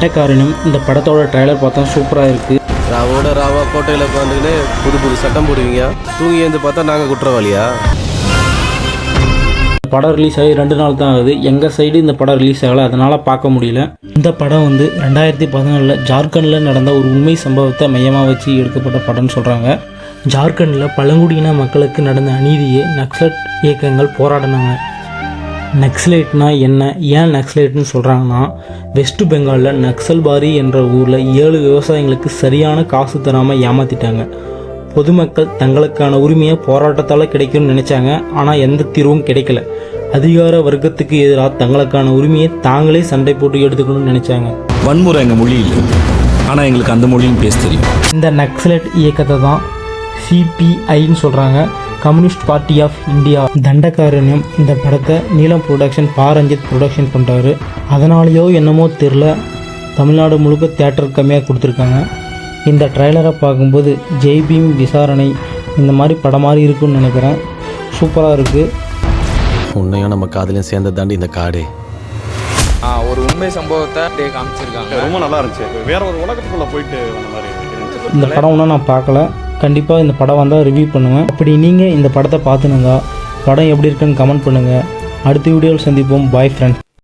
தண்டகாரண்யம் இந்த படத்தோட ட்ரைலர் பார்த்தா சூப்பராக இருக்குது. ராவோட ராவா கோட்டையில் உட்காந்துக்கின்னு புது சட்டம் போடுவீங்க, தூங்கி எழுந்து பார்த்தா நாங்கள் குற்றவாளியா? படம் ரிலீஸ் ஆகி 2 நாள் தான் ஆகுது. எங்கள் சைடு இந்த படம் ரிலீஸ் ஆகலை, அதனால் பார்க்க முடியல. இந்த படம் 2014 ஜார்க்கண்டில் நடந்த ஒரு உண்மை சம்பவத்தை மையமாக வச்சு எடுக்கப்பட்ட படம்னு சொல்கிறாங்க. ஜார்க்கண்டில் பழங்குடியின மக்களுக்கு நடந்த அநீதியை நக்சலைட் இயக்கங்கள் போராடினாங்க. நக்சலைட்னா என்ன, ஏன் நக்சலைட்னு சொல்கிறாங்கன்னா, வெஸ்ட் பெங்காலில் நக்சல்பாரி என்ற ஊரில் 7 விவசாயிகளுக்கு சரியான காசு தராமல் ஏமாற்றிட்டாங்க. பொதுமக்கள் தங்களுக்கான உரிமையை போராட்டத்தால் கிடைக்கும்னு நினச்சாங்க. ஆனால் எந்த தீர்வும் கிடைக்கல. அதிகார வர்க்கத்துக்கு எதிராக தங்களுக்கான உரிமையை தாங்களே சண்டை போட்டு எடுத்துக்கணும்னு நினச்சாங்க. வன்முறை எங்கள் மொழி இல்லை, ஆனால் எங்களுக்கு அந்த மொழியும் பேச தெரியும். இந்த நக்சலைட் இயக்கத்தை தான் சிபிஐன்னு சொல்கிறாங்க, communist party of India. Thandakaaranyam இந்த படத்தை நீலம் ப்ரொடக்ஷன் பாரஞ்சித் ப்ரொடக்ஷன் பண்ணுறாரு. அதனாலேயோ என்னமோ தெரில, தமிழ்நாடு முழுக்க தியேட்டர் கம்மியாக கொடுத்துருக்காங்க. இந்த ட்ரைலரை பார்க்கும்போது ஜெய்பீம் விசாரணை இந்த மாதிரி படம் மாதிரி இருக்குன்னு நினைக்கிறேன். சூப்பராக இருக்குது. உன்னையும் நம்ம காதலையும் சேர்ந்த தாண்டி இந்த காடே. ஒரு உண்மை சம்பவத்தை காமிச்சிருக்காங்க, ரொம்ப நல்லா இருந்துச்சு. வேற ஒரு உலகத்துக்குள்ளே போயிட்டு அந்த மாதிரி இருந்துச்சு. இந்த படம் ஒன்றும் நான் பார்க்கல, கண்டிப்பாக இந்த படம் வந்தால் ரிவ்யூ பண்ணுவேன். அப்படி நீங்கள் இந்த படத்தை பார்த்துனுங்க, படம் எப்படி இருக்குன்னு கமெண்ட் பண்ணுங்கள். அடுத்த வீடியோவில் சந்திப்போம். Bye friends.